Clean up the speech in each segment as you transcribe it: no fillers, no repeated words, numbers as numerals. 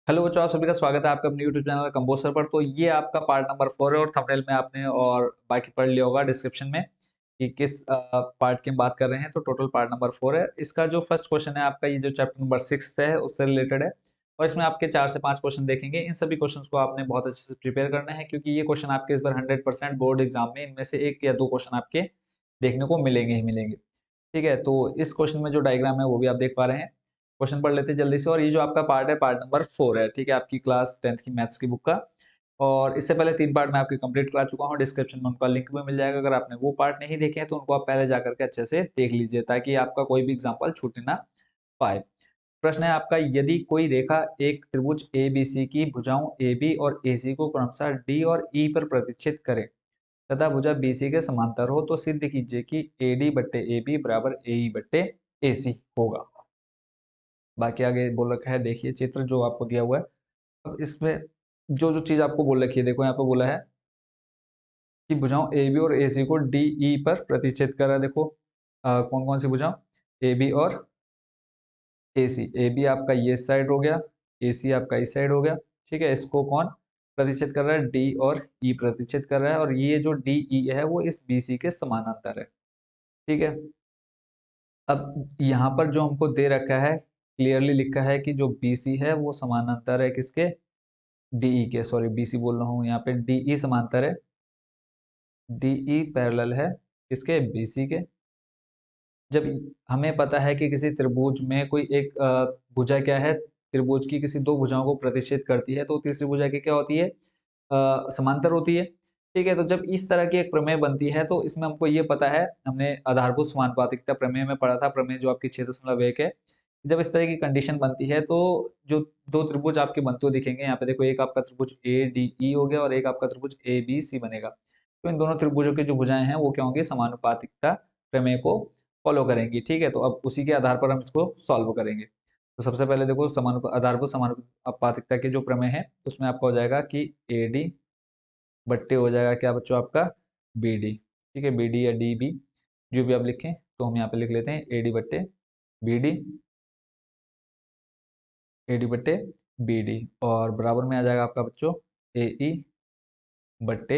Hello बच्चों, आप सभी का स्वागत है आपका अपने यूट्यूब चैनल कंपोजर पर। तो ये आपका पार्ट नंबर 4 है और थंबनेल में आपने और बाकी पढ़ लिया होगा डिस्क्रिप्शन में कि किस पार्ट की हम बात कर रहे हैं। तो टोटल पार्ट नंबर 4 है। इसका जो फर्स्ट क्वेश्चन है आपका, ये जो चैप्टर नंबर 6 है उससे रिलेटेड है और इसमें आपके 4 से 5 क्वेश्चन देखेंगे। इन सभी क्वेश्चन को आपने बहुत अच्छे से प्रिपेयर करना है क्योंकि ये क्वेश्चन आपके इस बार 100% बोर्ड एग्जाम में इनमें से 1 या 2 क्वेश्चन आपके देखने को मिलेंगे ही मिलेंगे। ठीक है, तो इस क्वेश्चन में जो डायग्राम है वो भी आप देख पा रहे हैं। क्वेश्चन पढ़ लेते हैं जल्दी से। और ये जो आपका पार्ट है, पार्ट नंबर 4 है। ठीक है, आपकी क्लास 10th की मैथ्स की बुक का। और इससे पहले 3 पार्ट मैं आपके कंप्लीट करा चुका हूँ। डिस्क्रिप्शन में उनका लिंक भी मिल जाएगा। अगर आपने वो पार्ट नहीं देखे हैं तो उनको आप पहले जाकर के अच्छे से देख लीजिए ताकि आपका कोई भी एग्जाम्पल छूट ना पाए। प्रश्न है आपका, यदि कोई रेखा एक त्रिभुज ABC की भुजाओं AB और AC को क्रमशः D और E पर प्रतिच्छेद करे तथा भुजा BC के समांतर हो तो सिद्ध कीजिए कि AD बट्टे AB बराबर AE बट्टे AC होगा। बाकी आगे बोल रखा है, देखिए चित्र जो आपको दिया हुआ है। अब इसमें जो जो चीज आपको बोल रखी है, देखो यहाँ पे बोला है कि भुजाओं ए बी और ए सी को डी ई पर प्रतिच्छेद कर रहा है। देखो कौन कौन सी भुजाओं, ए बी और ए सी। ए बी आपका ये साइड हो गया, ए सी आपका इस साइड हो गया। ठीक है, इसको कौन प्रतिच्छेद कर रहा है, डी और ई प्रतिच्छेद कर रहा है। और ये जो डी ई है वो इस बी सी के समानांतर है। ठीक है, अब यहाँ पर जो हमको दे रखा है, क्लियरली लिखा है कि जो बी सी है वो समानांतर है किसके, डीई के, सॉरी बीसी बोल रहा हूँ, यहाँ पे डीई समांतर है, डीई पैरेलल है किसके, बीसी के। जब हमें पता है कि किसी त्रिभुज में कोई एक भुजा क्या है, त्रिभुज की किसी दो भुजाओं को प्रतिच्छेद करती है तो तीसरी भुजा की क्या होती है, समांतर होती है। ठीक है, तो जब इस तरह की एक प्रमेय बनती है तो इसमें हमको ये पता है, हमने आधारभूत समानुपातिकता प्रमेय में पढ़ा था, प्रमेय जो आपकी 6.1 है। जब इस तरह की कंडीशन बनती है तो जो दो त्रिभुज आपके बनते हुए दिखेंगे, यहाँ पे देखो एक आपका त्रिभुज ए डी ई हो गया और एक आपका त्रिभुज ए बी सी बनेगा। तो इन दोनों त्रिभुजों की जो भुजाएं हैं वो क्या होंगी, समानुपातिकता प्रमेय को फॉलो करेंगी। ठीक है, तो अब उसी के आधार पर हम इसको सॉल्व करेंगे। तो सबसे पहले देखो आधारभूत समानुपातिकता के जो प्रमेय है उसमें आपका हो जाएगा कि ए डी बट्टे हो जाएगा क्या बच्चों, आपका बी डी। ठीक है, बी डी या डी बी जो भी आप लिखें, तो हम यहाँ पे लिख लेते हैं ए डी बट्टे बी डी, ए डी बट्टे बी डी। और बराबर में आ जाएगा आपका बच्चों ए ई बट्टे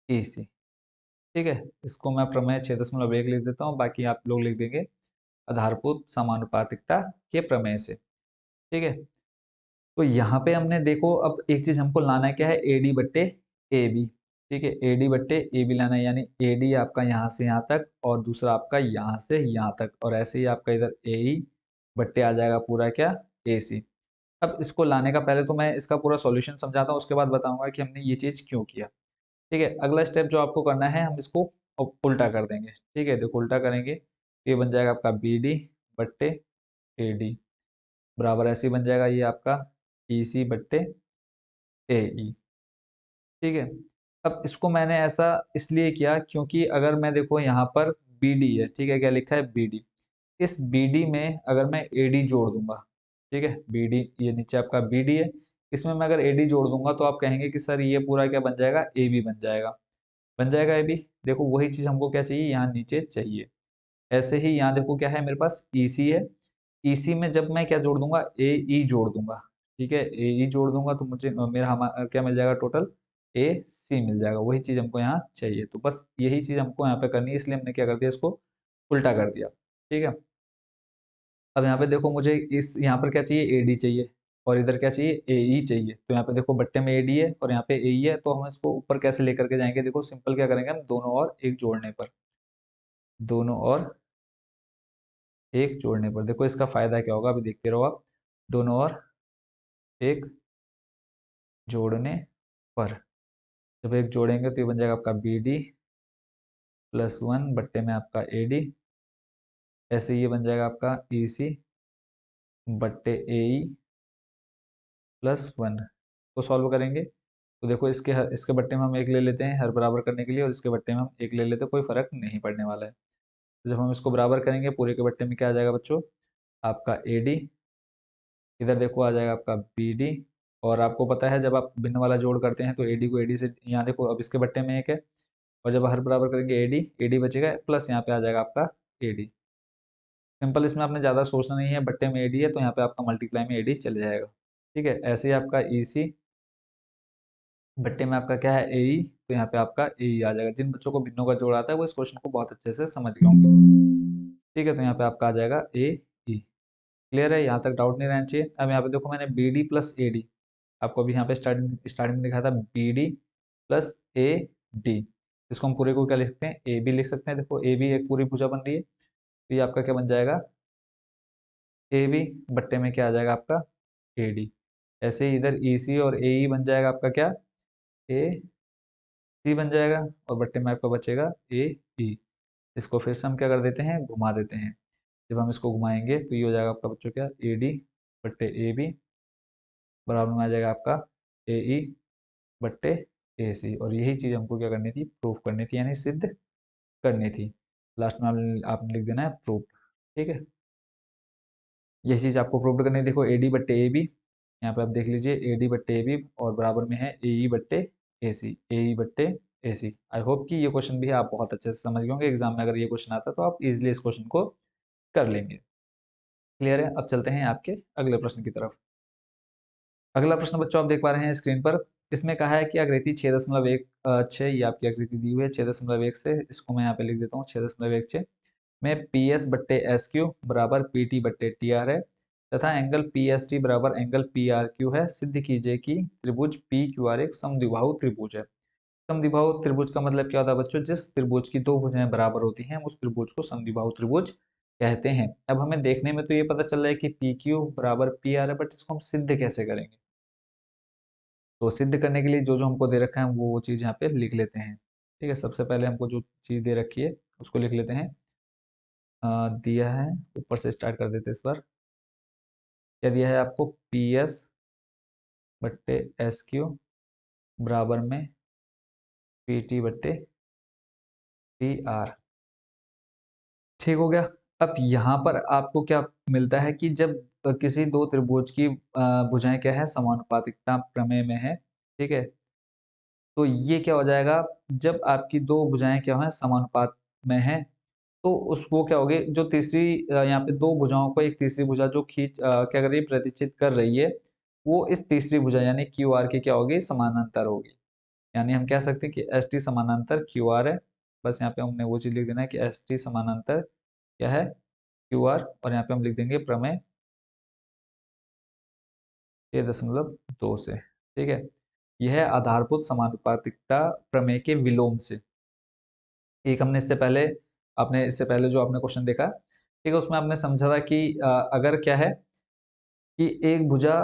ई सी। ठीक है, इसको मैं प्रमेय 6.1 लिख देता हूँ, बाकी आप लोग लिख देंगे आधारभूत समानुपातिकता के प्रमेय से। ठीक है, तो यहाँ पे हमने देखो, अब एक चीज हमको लाना है, क्या है, ए डी बट्टे ए बी। ठीक है, ए डी बट्टे ए बी लाना है, यानी ए डी आपका यहाँ से यहाँ तक और दूसरा आपका यहाँ से यहाँ तक, और ऐसे ही आपका इधर ए ई बट्टे आ जाएगा पूरा क्या, ए सी। अब इसको लाने का पहले तो मैं इसका पूरा सॉल्यूशन समझाता हूँ, उसके बाद बताऊंगा कि हमने ये चीज क्यों किया। ठीक है, अगला स्टेप जो आपको करना है, हम इसको उल्टा कर देंगे। ठीक है, देखो उल्टा करेंगे, ये बन जाएगा आपका बी डी बट्टे ए डी बराबर ऐसे ही बन जाएगा ये आपका ई सी बट्टे ए ई। ठीक है, अब इसको मैंने ऐसा इसलिए किया क्योंकि अगर मैं देखो यहाँ पर बी डी है, ठीक है, क्या लिखा है बी डी, इस बी डी में अगर मैं ए डी जोड़ दूंगा, ठीक है, बी डी ये नीचे आपका बी डी है, इसमें मैं अगर ए डी जोड़ दूंगा तो आप कहेंगे कि सर ये पूरा क्या बन जाएगा, ए बी बन जाएगा, बन जाएगा ए बी। देखो वही चीज हमको क्या चाहिए, यहाँ नीचे चाहिए। ऐसे ही यहाँ देखो क्या है मेरे पास, ई सी है, ई सी में जब मैं क्या जोड़ दूंगा, ए ई जोड़ दूंगा। ठीक है, ए ई जोड़ दूंगा तो मुझे मेरा क्या मिल जाएगा, टोटल ए सी मिल जाएगा। वही चीज हमको यहाँ चाहिए, तो बस यही चीज हमको यहाँ पे करनी है, इसलिए हमने क्या कर दिया, इसको उल्टा कर दिया। ठीक है, अब यहाँ पे देखो मुझे इस यहाँ पर क्या चाहिए, ए डी चाहिए और इधर क्या चाहिए, ए ई चाहिए। तो यहाँ पे देखो बट्टे में ए डी है और यहाँ पे ए ई है, तो हम इसको ऊपर कैसे लेकर के जाएंगे, देखो सिंपल क्या करेंगे हम, दोनों और एक जोड़ने पर, दोनों और एक जोड़ने पर देखो इसका फायदा क्या होगा, अभी देखते रहो आप। दोनों और एक जोड़ने पर, जब एक जोड़ेंगे तो ये बन जाएगा आपका बी डी प्लस 1 बट्टे में आपका ए डी, ऐसे ये बन जाएगा आपका ई सी बट्टे ए ई प्लस 1। तो सॉल्व करेंगे तो देखो इसके बट्टे में हम एक ले लेते हैं हर बराबर करने के लिए, और इसके बट्टे में हम एक ले लेते हैं, कोई फर्क नहीं पड़ने वाला है। तो जब हम इसको बराबर करेंगे, पूरे के बट्टे में क्या आ जाएगा बच्चों, आपका ए डी, इधर देखो आ जाएगा आपका बी डी। और आपको पता है जब आप भिन्न वाला जोड़ करते हैं तो एडी को एडी से, यहाँ देखो अब इसके बट्टे में एक है, और जब हर बराबर करेंगे एडी, एडी बचेगा प्लस यहाँ पे आ जाएगा आपका एडी। सिंपल, इसमें आपने ज़्यादा सोचना नहीं है, बट्टे में एडी है तो यहाँ पे आपका मल्टीप्लाई में एडी चले जाएगा। ठीक है। ऐसे ही आपका EC बट्टे में आपका क्या है AE, तो यहाँ पे आपका AE आ जाएगा। जिन बच्चों को भिन्नों का जोड़ आता है वो इस क्वेश्चन को बहुत अच्छे से समझ गए होंगे। ठीक है, तो यहाँ पे आपका आ जाएगा AE। क्लियर है, यहाँ तक डाउट नहीं रहना चाहिए। अब यहाँ पे देखो मैंने BD प्लस AD, आपको अभी यहाँ पे स्टार्टिंग स्टार्टिंग में दिखा था BD प्लस AD, इसको हम पूरे को क्या लिख सकते हैं, AB लिख सकते हैं। देखो AB एक पूरी भुजा बन रही है, तो ये आपका क्या बन जाएगा, AB बट्टे में क्या आ जाएगा आपका AD। ऐसे ही इधर EC और AE बन जाएगा आपका क्या, AC बन जाएगा, और बट्टे में आपका बचेगा AE। इसको फिर से हम क्या कर देते हैं, घुमा देते हैं। जब हम इसको घुमाएंगे तो ये हो जाएगा आपका बच्चों क्या, AD बट्टे AB बराबर में आ जाएगा आपका AE बट्टे AC। और यही चीज़ हमको क्या करनी थी, प्रूफ करनी थी, यानी सिद्ध करनी थी। लास्ट में आपने लिख देना है प्रूफ। ठीक है, यही चीज़ आपको प्रूफ करनी है। देखो AD बट्टे AB, यहाँ पे आप देख लीजिए AD बट्टे AB और बराबर में है AE बट्टे AC, AE बट्टे AC। आई होप कि ये क्वेश्चन भी आप बहुत अच्छे से समझ गए होंगे। एग्जाम में अगर ये क्वेश्चन आता है तो आप इजिली इस क्वेश्चन को कर लेंगे। क्लियर है, अब चलते हैं आपके अगले प्रश्न की तरफ। अगला प्रश्न बच्चों आप देख पा रहे हैं स्क्रीन पर। इसमें कहा है कि आकृति 6.16, ये आपकी आकृति दी हुई है 6.1 से, इसको मैं यहाँ पे लिख देता हूँ 6.16 में PS बट्टे SQ बराबर PT बट्टे TR है, तथा एंगल PST बराबर एंगल PRQ है। सिद्ध कीजिए कि त्रिभुज PQR एक समद्विबाहु त्रिभुज है। समद्विबाहु त्रिभुज का मतलब क्या होता है बच्चों, जिस त्रिभुज की दो भुजाएं बराबर होती हैं उस त्रिभुज को समद्विबाहु त्रिभुज कहते हैं। अब हमें देखने में तो ये पता चल रहा है कि PQ बराबर PR है, बट इसको हम सिद्ध कैसे करेंगे। तो सिद्ध करने के लिए जो जो हमको दे रखा है वो चीज़ यहाँ पे लिख लेते हैं। ठीक है, सबसे पहले हमको जो चीज़ दे रखी है उसको लिख लेते हैं। दिया है, ऊपर से स्टार्ट कर देते हैं इस बार। क्या दिया है आपको, PS बट्टे SQ बराबर में PT बट्टे TR। ठीक हो गया। अब यहाँ पर आपको क्या मिलता है कि जब किसी दो त्रिभुज की भुजाएं क्या है, समानुपातिकता प्रमेय में है। ठीक है, तो ये क्या हो जाएगा, जब आपकी दो भुजाएं क्या है, समानुपात में है, तो उसको क्या होगी, जो तीसरी यहाँ पे दो भुजाओं को एक तीसरी भुजा जो क्या कर रही है, प्रतिच्छेद कर रही है, वो इस तीसरी भुजा यानी QR की क्या होगी, समानांतर होगी। यानी हम कह सकते हैं कि ST समानांतर QR है। बस यहाँ पे हमने वो चीज लिख देना है कि ST समानांतर क्या है, QR। और यहाँ पे हम लिख देंगे प्रमेय 6.2 से। ठीक है, यह है आधारभूत समानुपातिकता प्रमेय के विलोम से। एक हमने इससे पहले, आपने इससे पहले जो आपने क्वेश्चन देखा, ठीक है, उसमें आपने समझा था कि अगर क्या है कि एक भुजा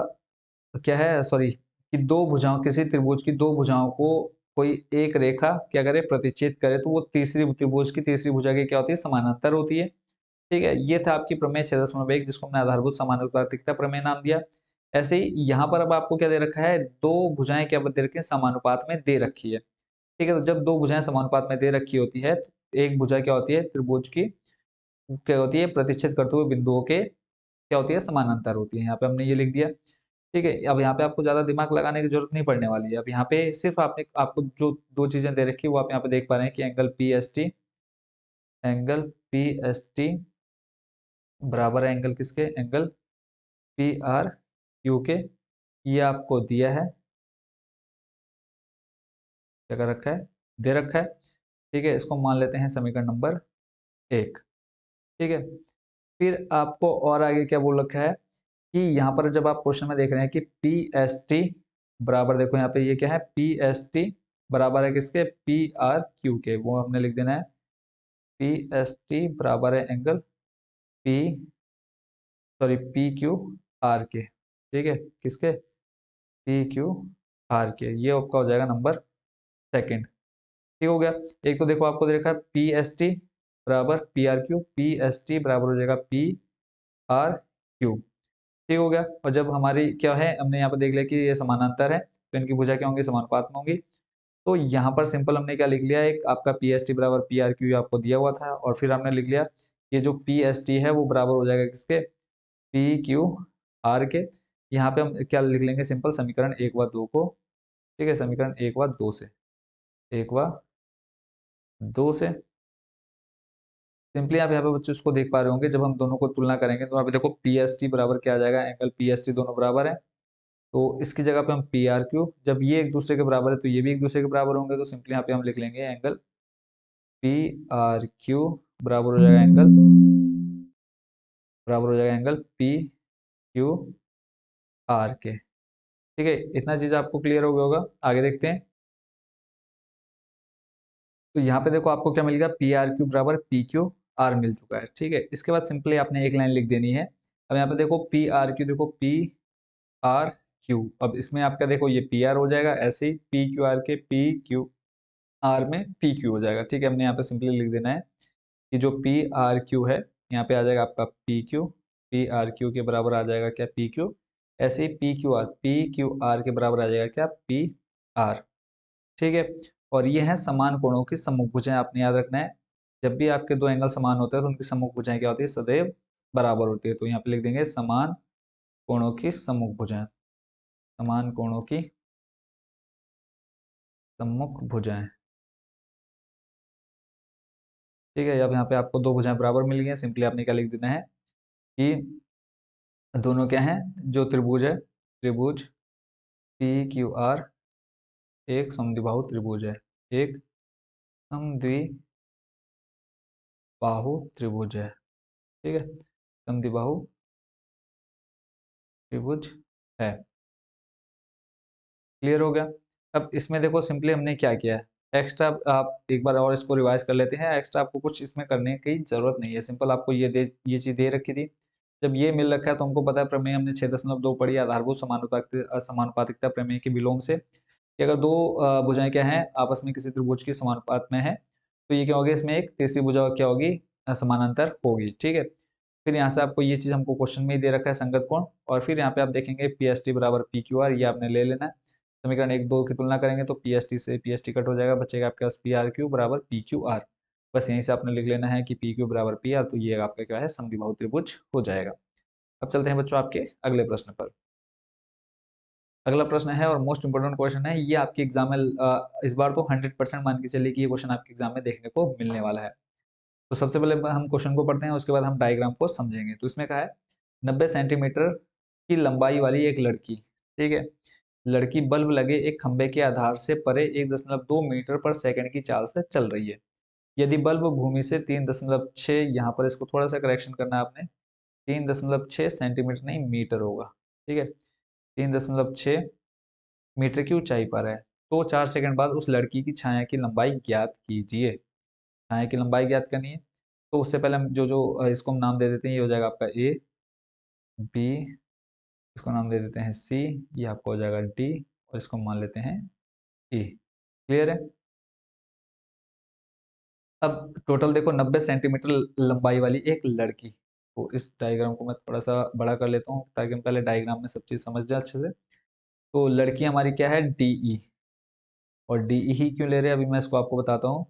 क्या है, सॉरी, कि दो भुजाओं, किसी त्रिभुज की दो भुजाओं को कोई एक रेखा क्या करे, प्रतिच्छेद करे, तो वो तीसरी त्रिभुज की तीसरी भुजा की क्या होती है, समानांतर होती है। ठीक है, ये था आपकी प्रमेय 6.1, जिसको हमने आधारभूत समानुपातिकता प्रमेय नाम दिया। ऐसे ही यहाँ पर अब आपको क्या दे रखा है, दो भुजाएं क्या दे रखी है, समानुपात में दे रखी है। ठीक है, तो जब दो भुजाएं समानुपात में दे रखी होती है, तो एक भुजा क्या होती है, त्रिभुज की क्या होती है, प्रतिच्छेद करते हुए बिंदुओं के क्या होती है, समानांतर होती है। यहाँ पे हमने ये लिख दिया। ठीक है, अब यहाँ पे आपको ज्यादा दिमाग लगाने की जरूरत नहीं पड़ने वाली है। अब यहाँ पे सिर्फ आपने आपको जो दो चीजें दे रखी है वो आप यहाँ पे देख पा रहे हैं कि एंगल PST बराबर है एंगल किसके, एंगल PRQ के। ये आपको दिया है, क्या कर रखा है, दे रखा है। ठीक है, इसको मान लेते हैं समीकरण नंबर 1। ठीक है, फिर आपको और आगे क्या बोल रखा है कि यहाँ पर जब आप क्वेश्चन में देख रहे हैं कि PST बराबर, देखो यहाँ पे ये क्या है, PST बराबर है किसके, PRQ के, वो हमने लिख देना है PST बराबर है एंगल P, सॉरी PQR के। ठीक है, किसके, PQR के। ये आपका हो जाएगा नंबर सेकंड। ठीक हो गया। एक तो देखो आपको देखा PST बराबर PRQ, PST बराबर हो जाएगा PRQ। ठीक हो गया। और जब हमारी क्या है, हमने यहाँ पर देख लिया कि ये समानांतर है, तो इनकी भुजा क्या होंगी, समानुपात में होंगी। तो यहाँ पर सिंपल हमने क्या लिख लिया, एक आपका PST बराबर PRQ आपको दिया हुआ था, और फिर हमने लिख लिया ये जो PST है वो बराबर हो जाएगा किसके, PQR के। यहाँ पे हम क्या लिख लेंगे, सिंपल समीकरण 1 व 2 को। ठीक है, समीकरण 1 व 2 से, 1 व 2 से सिंपली आप यहाँ पे बच्चों इसको देख पा रहे होंगे। जब हम दोनों को तुलना करेंगे तो यहाँ पे देखो PST बराबर क्या आ जाएगा, एंगल PST दोनों बराबर है। तो इसकी जगह पे हम पी आर क्यू, जब ये एक दूसरे के बराबर है तो ये भी एक दूसरे के बराबर होंगे, तो सिंपली यहाँ पे हम लिख लेंगे एंगल पी आर क्यू बराबर हो जाएगा एंगल पी क्यू आर के। ठीक है, इतना चीज आपको क्लियर हो गया होगा। आगे देखते हैं। तो यहाँ पे देखो आपको क्या मिल गया, पी आर क्यू बराबर पी क्यू आर मिल चुका है। ठीक है, इसके बाद सिंपली आपने एक लाइन लिख देनी है। अब यहाँ पे देखो पी आर क्यू, देखो पी आर क्यू, अब इसमें आपका देखो ये पी आर हो जाएगा, ऐसे ही पी क्यू आर के पी क्यू आर में पी क्यू हो जाएगा। ठीक है, हमने यहाँ पे सिंपली लिख देना है कि जो पी आर क्यू है यहाँ पे आ जाएगा आपका पी आर क्यू के बराबर आ जाएगा क्या, पी क्यू। ऐसे ही पी क्यू आर के बराबर आ जाएगा क्या, पी आर। ठीक है, और ये है समान कोणों की सम्मुख भुजाएं, आपने याद रखना है। जब भी आपके दो एंगल समान होते हैं तो उनकी सम्मुख भुजाएं क्या होती है, सदैव बराबर होती है। तो यहाँ पे लिख देंगे समान कोणों की सम्मुख भुजाएं, समान कोणों की सम्मुख भुजाएं। ठीक है, अब यहाँ पे आपको दो भुजाएं बराबर मिल गई हैं, सिंपली आपने क्या लिख देना है कि दोनों क्या हैं, जो त्रिभुज है, त्रिभुज पी क्यू आर एक समद्विबाहु त्रिभुज है, एक समद्विबाहु त्रिभुज है। ठीक है, समद्विबाहु त्रिभुज है। क्लियर हो गया। अब इसमें देखो सिंपली हमने क्या किया है, एक्स्ट्रा आप एक बार और इसको रिवाइज कर लेते हैं। एक्स्ट्रा आपको कुछ इसमें करने की जरूरत नहीं है, सिंपल आपको ये चीज दे रखी थी। जब ये मिल रखा है तो हमको पता है प्रमेय हमने 6.2 पढ़ी, आधारभूत समानुपातिकता प्रमेय के विलोम से, कि अगर दो भुजाएं क्या हैं आपस में किसी त्रिभुज की समानुपात में है, तो ये क्या होगी, इसमें एक तीसरी भुजा क्या होगी, समानांतर होगी। ठीक है, फिर यहाँ से आपको ये चीज हमको क्वेश्चन में ही दे रखा है, संगत कोण। और फिर यहाँ पे आप देखेंगे पी एस टी बराबर पी क्यू आर, ये आपने ले लेना है। समीकरण एक दो की तुलना करेंगे तो पी एस टी से पी एस टी कट हो जाएगा, बचेगा आपके पास पी आर क्यू बराबर पी क्यू आर। बस यहीं से आपने लिख लेना है कि पी क्यू बराबर पी आर, तो ये आपका क्या है, समद्विबाहु त्रिभुज हो जाएगा। अब चलते हैं बच्चों आपके अगले प्रश्न पर। अगला प्रश्न है और मोस्ट इंपोर्टेंट क्वेश्चन है, ये आपके एग्जाम में इस बार तो 100% मान के चलिए कि ये क्वेश्चन आपके एग्जाम में देखने को मिलने वाला है। तो सबसे पहले हम क्वेश्चन को पढ़ते हैं, उसके बाद हम डायग्राम को समझेंगे। तो इसमें कहा है 90 सेंटीमीटर की लंबाई वाली एक लड़की, ठीक है, लड़की बल्ब लगे एक खंबे के आधार से परे 1.2 मीटर पर सेकंड की चाल से चल रही है। यदि बल्ब भूमि से 3.6, यहाँ पर इसको थोड़ा सा करेक्शन करना है आपने, 3.6 सेंटीमीटर नहीं मीटर होगा। ठीक है, 3.6 मीटर की ऊंचाई पर है, तो 4 सेकंड बाद उस लड़की की छाया की लंबाई ज्ञात कीजिए। छाया की लंबाई ज्ञात करनी है, तो उससे पहले हम जो इसको हम नाम दे देते हैं, ये हो जाएगा आपका ए, बी, इसको नाम दे देते हैं सी, ये आपका हो जाएगा डी, और इसको मान लेते हैं ई। क्लियर है। अब टोटल देखो 90 सेंटीमीटर लंबाई वाली एक लड़की, तो इस डायग्राम को मैं थोड़ा सा बड़ा कर लेता हूँ ताकि हम पहले डायग्राम में सब चीज समझ जाए अच्छे से। तो लड़की हमारी क्या है, डीई, और डीई ही क्यों ले रहे हैं अभी मैं इसको आपको बताता हूँ।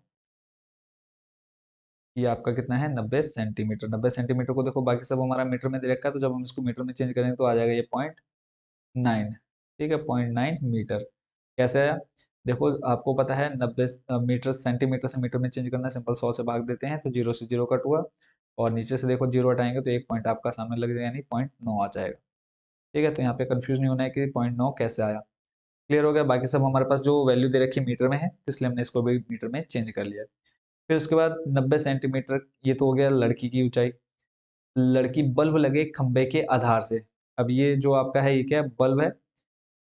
ये आपका कितना है, 90 सेंटीमीटर। 90 सेंटीमीटर को देखो बाकी सब हमारा मीटर में दे रखा है, तो जब हम इसको मीटर में चेंज करेंगे तो आ जाएगा ये 0.9। ठीक है, 0.9 मीटर। कैसे आया, देखो आपको पता है 90 मीटर, सेंटीमीटर से मीटर में चेंज करना सिंपल, 100 से भाग देते हैं तो 0 से 0 कट हुआ, और नीचे से देखो 0 हटाएंगे तो एक पॉइंट आपका सामने लग जाएगा, यानी 0.9 आ जाएगा। ठीक है, तो यहाँ पे कंफ्यूज नहीं होना है कि 0.9 कैसे आया। क्लियर हो गया। बाकी सब हमारे पास जो वैल्यू दे रखी है मीटर में है, तो इसलिए हमने इसको भी मीटर में चेंज कर लिया। फिर उसके बाद 90 सेंटीमीटर, ये तो हो गया लड़की की ऊंचाई। लड़की बल्ब लगे खंबे के आधार से, अब ये जो आपका है ये क्या है, बल्ब है।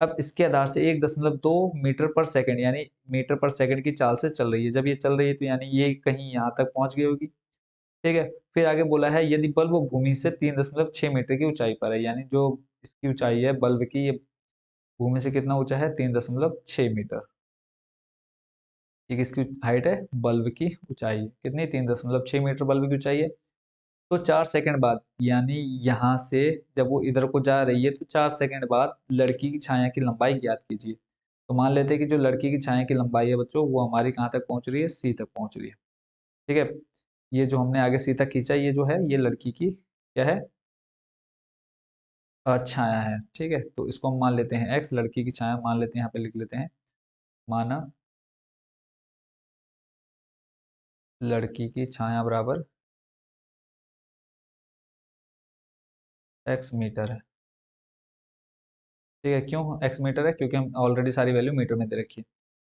अब इसके आधार से 1.2 मीटर पर सेकंड, यानी मीटर पर सेकंड की चाल से चल रही है। जब ये चल रही है तो यानी ये कहीं यहाँ तक पहुंच गई होगी। ठीक है, फिर आगे बोला है यदि बल्ब भूमि से 3.6 मीटर की ऊंचाई पर है, यानी जो इसकी ऊंचाई है बल्ब की, ये भूमि से कितना ऊंचा है, 3.6 मीटर। ये किसकी हाइट है, बल्ब की ऊंचाई कितनी, 3.6 मीटर बल्ब की ऊंचाई है। तो 4 सेकंड बाद, यानी यहाँ से जब वो इधर को जा रही है तो 4 सेकंड बाद लड़की की छाया की लंबाई ज्ञात कीजिए। तो मान लेते हैं कि जो लड़की की छाया की लंबाई है बच्चों, वो हमारी कहाँ तक पहुंच रही है, सी तक पहुंच रही है। ठीक है, ये जो हमने आगे सी तक खींचा, ये जो है ये लड़की की क्या है, छाया है। ठीक है, तो इसको हम मान लेते हैं एक्स, लड़की की छाया मान लेते हैं, यहाँ पे लिख लेते हैं, माना लड़की की छाया बराबर एक्स मीटर है। ठीक है, क्यों एक्स मीटर है, क्योंकि हम ऑलरेडी सारी वैल्यू मीटर में दे रखी है।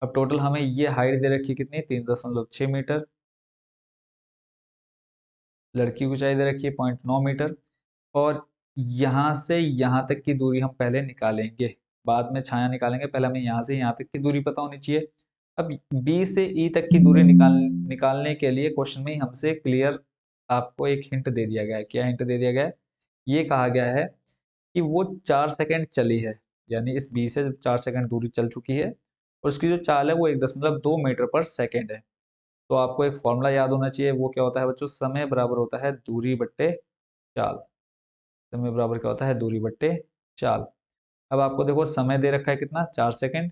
अब टोटल हमें ये हाइट दे रखी है कितनी, 3.6 मीटर। लड़की की ऊंचाई दे रखी है 0.9 मीटर। और यहाँ से यहाँ तक की दूरी हम पहले निकालेंगे, बाद में छाया निकालेंगे, पहले हमें यहाँ से यहाँ तक की दूरी पता होनी चाहिए। अब बी से ई तक की दूरी निकालने के लिए क्वेश्चन में ही हमसे क्लियर आपको एक हिंट दे दिया गया है। क्या हिंट दे दिया गया है, ये कहा गया है कि वो 4 सेकंड चली है, यानी इस बी से 4 सेकंड दूरी चल चुकी है, और उसकी जो चाल है वो 1.2 मीटर पर सेकंड है। तो आपको एक फॉर्मूला याद होना चाहिए, वो क्या होता है बच्चों, समय बराबर होता है दूरी बट्टे चाल। समय बराबर क्या होता है, दूरी बट्टे चाल। अब आपको देखो समय दे रखा है कितना, 4 सेकंड,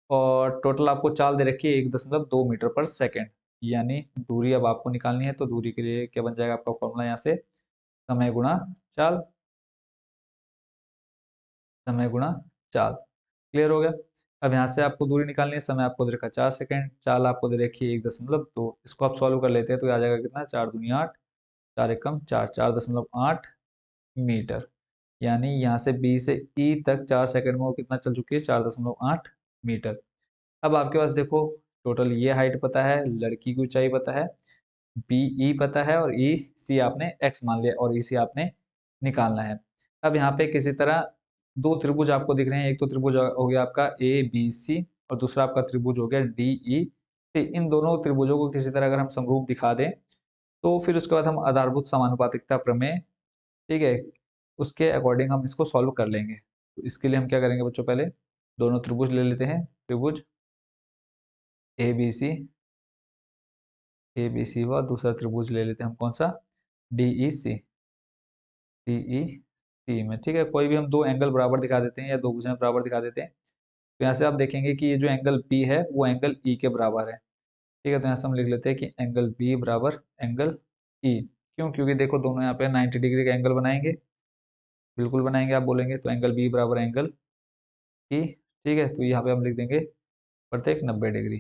और टोटल आपको चाल दे रखी है 1.2 मीटर पर सेकंड, यानी दूरी अब आपको निकालनी है। तो दूरी के लिए क्या बन जाएगा आपका फॉर्मूला यहाँ से, समय गुणा चाल, समय गुणा चाल। क्लियर हो गया। अब यहाँ से आपको दूरी निकालनी है, समय आपको दे रखा है 4 सेकंड, चाल आपको दे रखी है 1.2। इसको आप सॉल्व कर लेते हैं तो आ जाएगा कितना, 4 दूनी 8, 4 एकम 4, 4.8 मीटर। यानी यहाँ से बी से ई तक 4 सेकंड में वो कितना चल चुकी है, 4.8 मीटर। अब आपके पास देखो टोटल ये हाइट पता है, लड़की की ऊंचाई पता है, बी ई पता है, और ई सी आपने एक्स मान लिया, और ई सी आपने निकालना है। अब यहाँ पे किसी तरह दो त्रिभुज आपको दिख रहे हैं, एक तो त्रिभुज हो गया आपका ए बी सी, और दूसरा आपका त्रिभुज हो गया डी ई सी। इन दोनों त्रिभुजों को किसी तरह अगर हम समरूप दिखा दें, तो फिर उसके बाद हम आधारभूत समानुपातिकता प्रमेय, ठीक है, उसके अकॉर्डिंग हम इसको सॉल्व कर लेंगे। तो इसके लिए हम क्या करेंगे बच्चों, पहले दोनों त्रिभुज ले लेते हैं। त्रिभुज A B C, A B C व दूसरा त्रिभुज ले लेते हैं हम कौन सा, डी ई सी, डी ई सी में, ठीक है, कोई भी हम दो एंगल बराबर दिखा देते हैं या दो भुजाएं बराबर दिखा देते हैं। तो यहाँ से आप देखेंगे कि ये जो एंगल बी है वो एंगल ई के बराबर है। ठीक है, तो यहाँ से हम लिख लेते हैं कि एंगल बी बराबर एंगल ई। क्यों, क्योंकि देखो दोनों यहाँ पे 90 डिग्री का एंगल बनाएंगे, बिल्कुल बनाएंगे, आप बोलेंगे तो एंगल बी बराबर एंगल ई। ठीक है, तो यहाँ पे हम लिख देंगे प्रत्येक 90 डिग्री,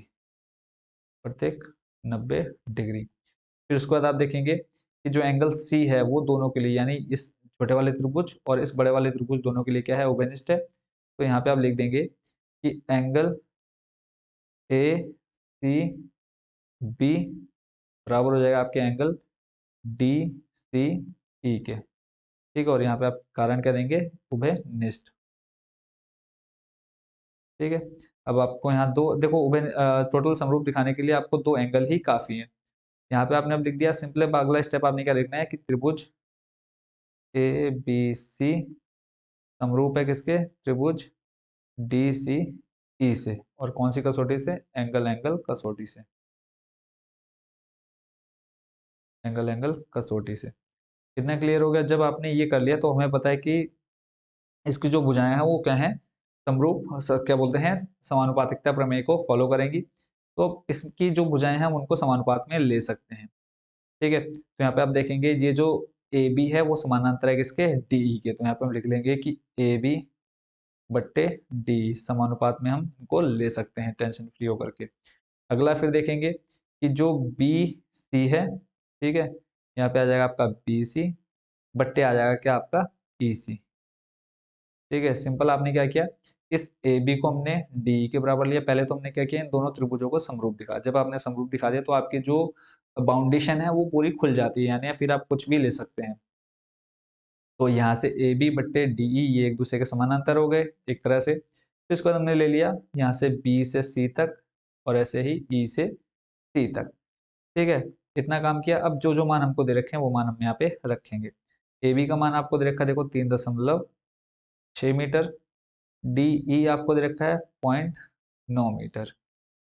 प्रत्येक 90 डिग्री। फिर उसके बाद आप देखेंगे कि जो एंगल सी है वो दोनों के लिए, यानी इस छोटे वाले त्रिभुज और इस बड़े वाले त्रिभुज दोनों के लिए क्या है, उभयनिष्ठ है। तो यहाँ पे आप लिख देंगे कि एंगल ए सी बी बराबर हो जाएगा आपके एंगल डी सी ई के। ठीक है, और यहाँ पे आप कारण क्या देंगे, उभयनिष्ठ। ठीक है, अब आपको यहाँ दो देखो उभय टोटल समरूप दिखाने के लिए आपको दो एंगल ही काफी है। यहाँ पे आपने अब लिख दिया सिंपल। अब अगला स्टेप आपने क्या लिखना है कि त्रिभुज ए बी सी समरूप है किसके, त्रिभुज डी सी ई से, और कौन सी कसौटी से, एंगल एंगल कसौटी से, एंगल एंगल कसौटी से। कितना क्लियर हो गया। जब आपने ये कर लिया तो हमें पता है कि इसकी जो भुजाएं हैं वो क्या हैं, समरूप क्या बोलते हैं, समानुपातिकता प्रमेय को फॉलो करेंगी। तो इसकी जो भुजाएं हैं हम उनको समानुपात में ले सकते हैं। ठीक है, तो यहाँ पे आप देखेंगे ये जो ए बी है वो समानांतर है किसके, डी ई के। तो यहाँ पे हम लिख लेंगे कि ए बी बट्टे डी समानुपात में हम इनको ले सकते हैं टेंशन फ्री होकर के। अगला फिर देखेंगे कि जो बी सी है, ठीक है, यहाँ पे आ जाएगा आपका बी सी बट्टे आ जाएगा क्या आपका ई सी। ठीक है, सिंपल। आपने क्या किया, इस ए बी को हमने डी के बराबर लिया। पहले तो हमने क्या किया, इन दोनों त्रिभुजों को समरूप दिखा। जब आपने समरूप दिखा दिया तो आपकी जो बाउंडेशन है वो पूरी खुल जाती है, यानी फिर आप कुछ भी ले सकते हैं। तो यहाँ से ए बी बट्टे डी ई ये एक दूसरे के समानांतर हो गए एक तरह से। फिर इसको हमने ले लिया यहाँ से बी से सी तक, और ऐसे ही ई से सी तक। ठीक है, इतना काम किया। अब जो जो मान हमको दे रखे हैं वो मान हम यहाँ पे रखेंगे। ए बी का मान आपको दे रखा है देखो 3.6 मीटर, डी ई आपको दे रखा है 0.9 मीटर,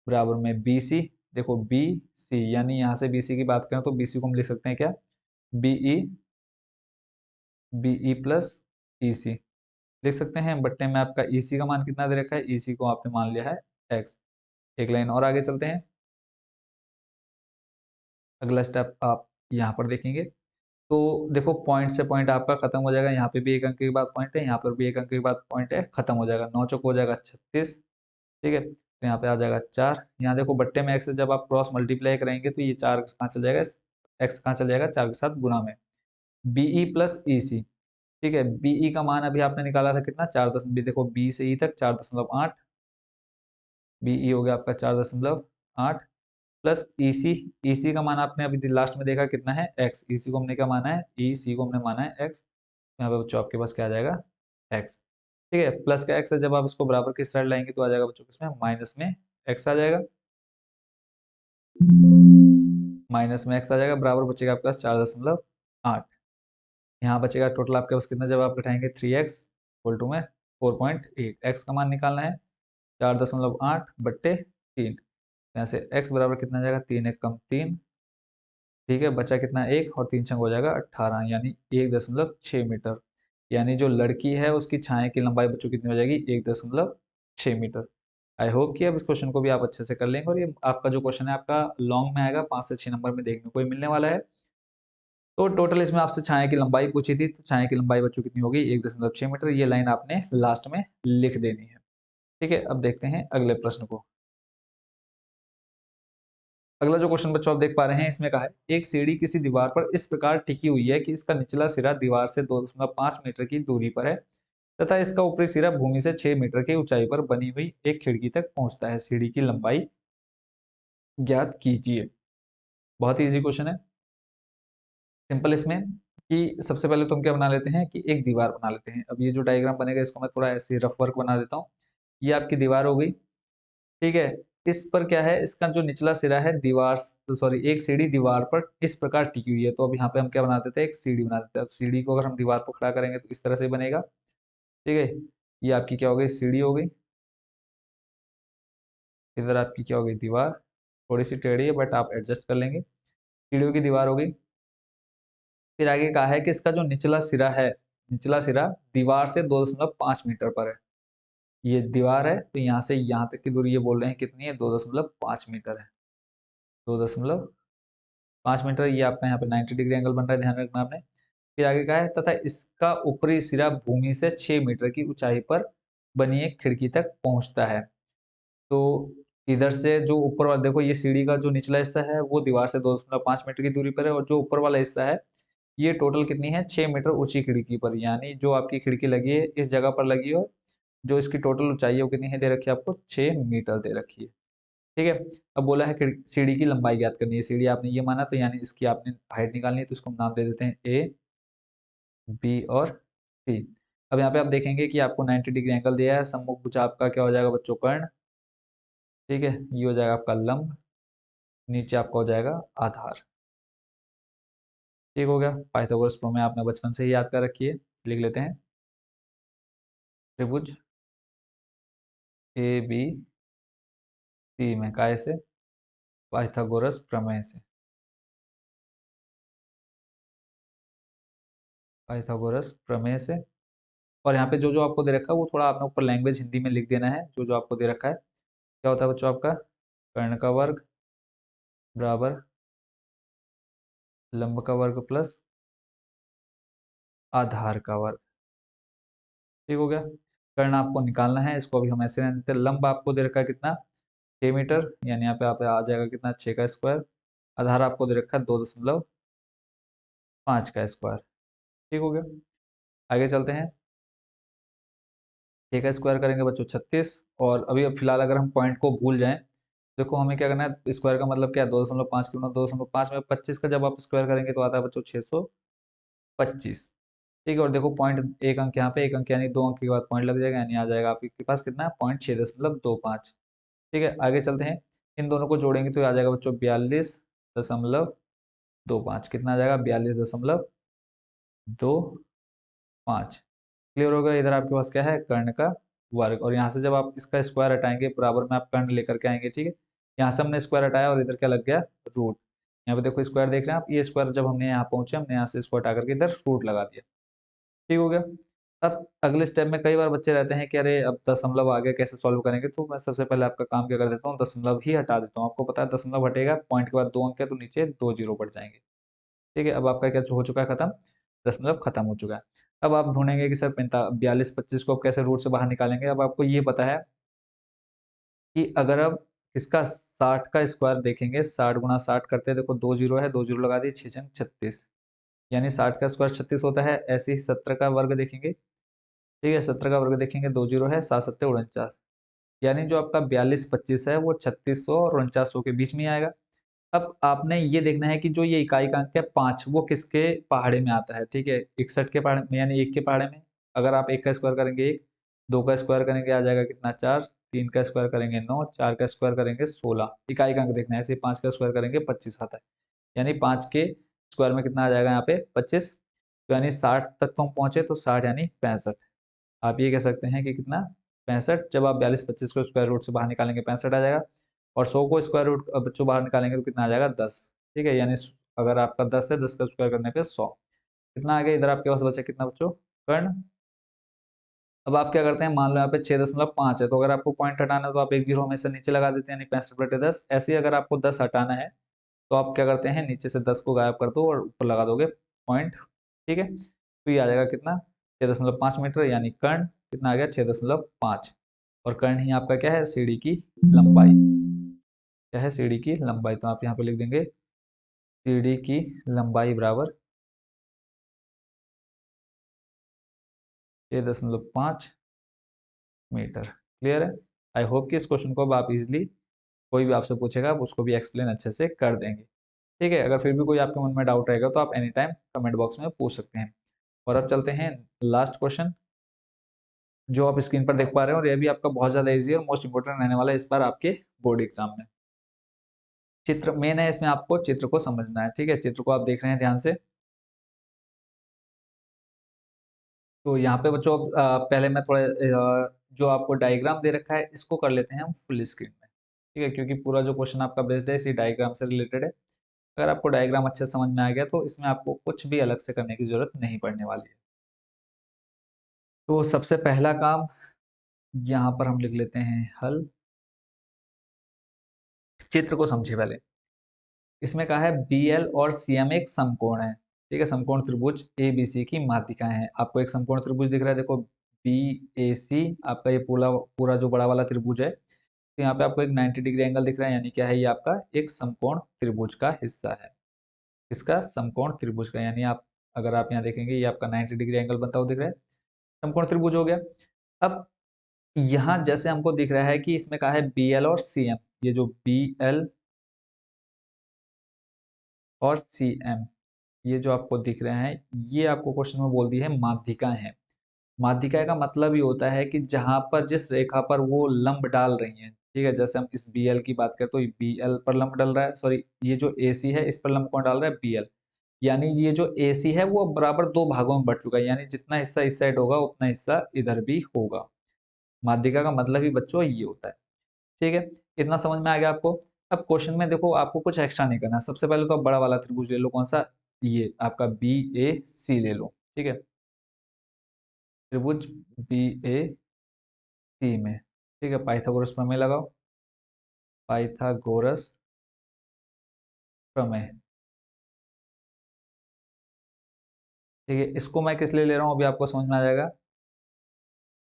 बराबर में बी सी। देखो बी सी, यानी यहाँ से बी सी की बात करें तो बी सी को हम लिख सकते हैं क्या, B E, B E plus E C लिख सकते हैं। बट्टे में आपका ई सी का मान कितना दे रखा है, ई सी को आपने मान लिया है एक्स। एक लाइन और आगे चलते हैं। अगला स्टेप आप यहाँ पर देखेंगे तो देखो पॉइंट से पॉइंट आपका खत्म हो जाएगा। यहाँ पे भी एक अंक के बाद पॉइंट है, यहाँ पर भी एक अंक के बाद पॉइंट है, खत्म हो जाएगा। 9 चौक हो जाएगा 36। ठीक है, तो यहाँ पे आ जाएगा 4। यहाँ देखो बट्टे में एक्स से जब आप क्रॉस मल्टीप्लाई करेंगे तो ये 4 कहाँ चल जाएगा, एक्स कहाँ चल जाएगा, 4 के साथ गुणा में। बीई प्लस ई सी, ठीक है। बीई का मान अभी आपने निकाला था कितना, 4 देखो बी से ई तक 4.8, बीई हो गया आपका 4.8 प्लस ईसी, ईसी का मान आपने अभी लास्ट में देखा कितना है, एक्स, ईसी को हमने क्या माना है, ई सी को हमने माना है एक्स। यहाँ पे बच्चों आपके पास क्या आ जाएगा, एक्स। ठीक है, प्लस का एक्स है, जब आप इसको बराबर की साइड लाएंगे तो आ जाएगा बच्चों किसमें, माइनस में एक्स आ जाएगा, माइनस में एक्स आ जाएगा, बराबर बचेगा आपके पास 4.8। यहाँ बचेगा टोटल आपके पास कितना, जब आप घटाएंगे 3x इक्वल टू में 4.8, एक्स का मान निकालना है 4.8/3। यहाँ से x बराबर कितना आ जाएगा, 3 1 कम 3, ठीक है, बचा कितना, एक, और 3 छंग हो जाएगा 18, यानी 1.6 मीटर। यानी जो लड़की है उसकी छाया की लंबाई बच्चों कितनी हो जाएगी, 1.6 मीटर। आई होप कि अब इस क्वेश्चन को भी आप अच्छे से कर लेंगे, और ये आपका जो क्वेश्चन है आपका लॉन्ग में आएगा, 5 से 6 नंबर में देखने को ही मिलने वाला है। तो टोटल इसमें आपसे छाया की लंबाई पूछी थी, तो छाया की लंबाई बच्चों कितनी होगी, 1.6 मीटर। ये लाइन आपने लास्ट में लिख देनी है। ठीक है, अब देखते हैं अगले प्रश्न को। अगला जो क्वेश्चन बच्चों आप देख पा रहे हैं, इसमें कहा है एक सीढ़ी किसी दीवार पर इस प्रकार टिकी हुई है कि इसका निचला सिरा दीवार से 2.5 मीटर की दूरी पर है, तथा इसका ऊपरी सिरा भूमि से 6 मीटर की ऊंचाई पर बनी हुई एक खिड़की तक पहुंचता है। सीढ़ी की लंबाई ज्ञात कीजिए। बहुत ही इजी क्वेश्चन है, सिंपल इसमें कि सबसे पहले तो हम क्या बना लेते हैं कि एक दीवार बना लेते हैं। अब ये जो डायग्राम बनेगा इसको मैं थोड़ा ऐसे रफ वर्क बना देता हूँ। ये आपकी दीवार हो गई, ठीक है। इस पर क्या है, इसका जो निचला सिरा है दीवार, सॉरी, एक सीढ़ी दीवार पर इस प्रकार टिकी हुई है। तो अब यहाँ पे हम क्या बना देते हैं, एक सीढ़ी बना देते हैं। अब सीढ़ी को अगर हम दीवार पर खड़ा करेंगे तो इस तरह से बनेगा, ठीक है। ये आपकी क्या हो गई, सीढ़ी हो गई। इधर आपकी क्या हो गई, दीवार। थोड़ी सी टेढ़ी है बट आप एडजस्ट कर लेंगे। सीढ़ियों की दीवार हो गई। फिर आगे कहा है कि इसका जो निचला सिरा है, निचला सिरा दीवार से 2.5 मीटर पर है। ये दीवार है तो यहाँ से यहाँ तक की दूरी ये बोल रहे हैं कितनी है, 2.5 मीटर है। 2.5 मीटर, ये आपका यहाँ पे 90 डिग्री एंगल बन रहा है, ध्यान रखना आपने। फिर आगे कहा है तथा इसका ऊपरी सिरा भूमि से 6 मीटर की ऊंचाई पर बनी एक खिड़की तक पहुंचता है। तो इधर से जो ऊपर वाला देखो, ये सीढ़ी का जो निचला हिस्सा है वो दीवार से 2.5 मीटर की दूरी पर है, और जो ऊपर वाला हिस्सा है ये टोटल कितनी है, 6 मीटर ऊंची खिड़की पर। यानी जो आपकी खिड़की लगी है इस जगह पर लगी है, और जो इसकी टोटल ऊंचाई है वो कितनी है दे रखी है आपको, 6 मीटर दे रखी है। ठीक है। अब बोला है सीढ़ी की लंबाई ज्ञात करनी है। सीढ़ी आपने ये माना तो यानी इसकी आपने हाइट निकालनी है, तो इसको हम नाम दे देते हैं ए, बी और सी। अब यहाँ पे आप देखेंगे कि आपको 90 डिग्री एंगल दिया है, सम्मुख भुजा आपका क्या हो जाएगा बच्चों, कर्ण। ठीक है, ये हो जाएगा आपका लंब, नीचे आपका हो जाएगा आधार। ठीक हो गया। पाइथागोरस प्रमेय आपने बचपन से ही याद कर रखी है, लिख लेते हैं। त्रिभुज ए बी सी में काय से, पाइथागोरस प्रमेय से, पाइथागोरस प्रमेय से। और यहाँ पे जो जो आपको दे रखा है वो थोड़ा आपने ऊपर लैंग्वेज हिंदी में लिख देना है, जो जो आपको दे रखा है। क्या होता है बच्चों आपका, कर्ण का वर्ग बराबर लंब का वर्ग प्लस आधार का वर्ग। ठीक हो गया। कर्ण आपको निकालना है, इसको अभी हम ऐसे रहने देते हैं। लंब आपको दे रखा है कितना, 6 मीटर, यानी यहाँ पे आप आ जाएगा कितना, 6 का स्क्वायर। आधार आपको दे रखा है 2.5 का स्क्वायर। ठीक हो गया। आगे चलते हैं। 6 का स्क्वायर करेंगे बच्चों 36। और अभी अब फिलहाल अगर हम पॉइंट को भूल जाएं, देखो हमें क्या करना है, स्क्वायर का मतलब क्या है, 2.5 की 2.5 में 25 का जब आप स्क्वायर करेंगे तो आता है बच्चों 625। ठीक है, और देखो पॉइंट एक अंक यहाँ पे, एक अंक यानी 2 अंक के बाद पॉइंट लग जाएगा, यानी आ जाएगा आपके पास कितना, .6.25। ठीक है, आगे चलते हैं। इन दोनों को जोड़ेंगे तो आ जाएगा बच्चों 42.25। कितना आ जाएगा, 42.25। क्लियर हो गया। इधर आपके पास क्या है, कर्ण का वर्ग, और यहाँ से जब आप इसका स्क्वायर हटाएंगे बराबर में आप कर्ण लेकर के आएंगे। ठीक है, यहाँ से हमने स्क्वायर हटाया और इधर क्या लग गया, रूट। यहाँ पे देखो स्क्वायर देख रहे हैं आप, ये स्क्वायर जब हमने यहाँ पहुंचे हमने यहाँ से इसको हटा करके इधर रूट लगा दिया। ठीक हो गया। अब अगले स्टेप में कई बार बच्चे रहते हैं कि अरे अब दशमलव आगे कैसे सॉल्व करेंगे, तो मैं सबसे पहले आपका काम क्या कर देता हूँ, दशमलव ही हटा देता हूँ। आपको पता है दशमलव हटेगा, पॉइंट के बाद 2 अंक है तो नीचे 2 जीरो बढ़ जाएंगे। ठीक है, अब आपका क्या हो चुका है, खत्म, दशमलव खत्म हो चुका है। अब आप ढूंढेंगे कि सर 42 25 को आप कैसे रूट से बाहर निकालेंगे। अब आपको ये पता है कि अगर अब इसका 60 का स्क्वायर देखेंगे, 60 गुणा 60 करते हैं, देखो 2 जीरो है, 2 जीरो लगा दिए, 6 छंग 36। यानी 60 का स्क्वायर 36 होता है। ऐसे ही 70 का वर्ग देखेंगे, ठीक है, 70 का वर्ग देखेंगे, 2 जीरो है, 7 सत्ते 49, यानी जो आपका 4225 है वो 3600 और 4900 के बीच में आएगा। अब आपने ये देखना है कि जो ये इकाई का अंक है 5, वो किसके पहाड़े में आता है, ठीक है, 61 के पहाड़े में, यानी 1 के पहाड़े में। अगर आप 1 का स्क्वायर करेंगे 1, 2 का स्क्वायर करेंगे आ जाएगा कितना 4, 3 का स्क्वायर करेंगे 9, 4 का स्क्वायर करेंगे 16, इकाई का अंक देखना है। ऐसे 5 का स्क्वायर करेंगे 25 आता है, यानी 5 के स्क्वायर में कितना आ जाएगा यहाँ पे 25, तो यानी 60 तक तो हम पहुंचे, तो 60 यानी 65। आप ये कह सकते हैं कि कितना 65, जब आप 4225 को स्क्वायर रूट से बाहर निकालेंगे 65 आ जाएगा, और 100 को स्क्वायर रूट बच्चों बाहर निकालेंगे तो कितना आ जाएगा 10, ठीक है, यानी अगर आपका 10 है, 10 का स्क्वायर करने पे 100, कितना आ गया, इधर आपके पास बचा कितना बच्चों, कर्ण। अब आप क्या करते हैं, मान लो यहाँ पे 6.5 है, तो अगर आपको पॉइंट हटाना है तो आप एक जीरो हमेशा नीचे लगा देते हैं, यानी 65/10। ऐसे ही अगर आपको 10 हटाना है तो आप क्या करते हैं, नीचे से 10 को गायब कर दो और ऊपर लगा दोगे पॉइंट, ठीक है, तो ये आ जाएगा कितना 6.5 मीटर, यानी कर्ण कितना आ गया 6.5, और कर्ण ही आपका क्या है, सीढ़ी की लंबाई, क्या है, सीढ़ी की लंबाई। तो आप यहाँ पे लिख देंगे सीढ़ी की लंबाई बराबर 6.5 मीटर। क्लियर है। आई होप कि इस क्वेश्चन को अब आप इजिली, कोई भी आपसे पूछेगा आप उसको भी एक्सप्लेन अच्छे से कर देंगे, ठीक है। अगर फिर भी कोई आपके मन में डाउट रहेगा तो आप एनी टाइम कमेंट बॉक्स में पूछ सकते हैं। और अब चलते हैं लास्ट क्वेश्चन, जो आप स्क्रीन पर देख पा रहे हो, और ये भी आपका बहुत ज्यादा इजी और मोस्ट इंपोर्टेंट रहने वाला है इस बार आपके बोर्ड एग्जाम में। चित्र मेन है, इसमें आपको चित्र को समझना है, ठीक है, चित्र को आप देख रहे हैं ध्यान से। तो यहाँ पे बच्चों पहले मैं थोड़ा जो आपको डायग्राम दे रखा है इसको कर लेते हैं हम फुल स्क्रीन में, ठीक है, क्योंकि पूरा जो क्वेश्चन आपका बेस्ड है इसी डायग्राम से रिलेटेड है। अगर आपको डायग्राम अच्छे से समझ में आ गया तो इसमें आपको कुछ भी अलग से करने की जरूरत नहीं पड़ने वाली है। तो सबसे पहला काम यहाँ पर हम लिख लेते हैं हल। चित्र को समझिए पहले। इसमें कहा है बी एल और सी एम एक समकोण है, ठीक है, समकोण त्रिभुज ए बी सी की माध्यिकाएं हैं। आपको एक समकोण त्रिभुज दिख रहा है, देखो बी ए सी, आपका ये पूरा पूरा जो बड़ा वाला त्रिभुज है, तो यहाँ पे आपको एक 90 डिग्री एंगल दिख रहा है, यानी क्या है, ये आपका एक समकोण त्रिभुज का हिस्सा है। इसका समकोण त्रिभुज का, यानी आप अगर आप यहाँ देखेंगे ये आपका 90 डिग्री एंगल बनता हुआ दिख रहा है, समकोण त्रिभुज हो गया। अब यहाँ जैसे हमको दिख रहा है कि इसमें कहा है बी एल और सी एम, ये जो बी एल और सी एम, ये जो आपको दिख रहे हैं, ये आपको क्वेश्चन में बोल दी है माध्यिकाएं हैं। माध्यिका का मतलब ये होता है कि जहां पर जिस रेखा पर वो लंब डाल रही हैं, ठीक है, जैसे हम इस बी एल की बात करें तो बी एल पर लंब डल रहा है, सॉरी ये जो ए सी है इस पर लंब कौन डाल रहा है, बी एल, यानी ये जो ए सी है वो बराबर दो भागों में बढ़ चुका है, यानी जितना हिस्सा इस साइड होगा उतना हिस्सा इधर भी होगा। माध्यिका का मतलब ही बच्चों ये होता है, ठीक है, इतना समझ में आ गया आपको। अब क्वेश्चन में देखो आपको कुछ एक्स्ट्रा नहीं करना, सबसे पहले तो आप बड़ा वाला त्रिभुज ले लो, कौन सा, ये आपका बी ए सी ले लो, ठीक है, त्रिभुज बी ए सी में, ठीक है, पाइथागोरस प्रमेय लगाओ, पाइथागोरस प्रमेय, ठीक है, इसको मैं किस लिए ले रहा हूँ अभी आपको समझ में आ जाएगा,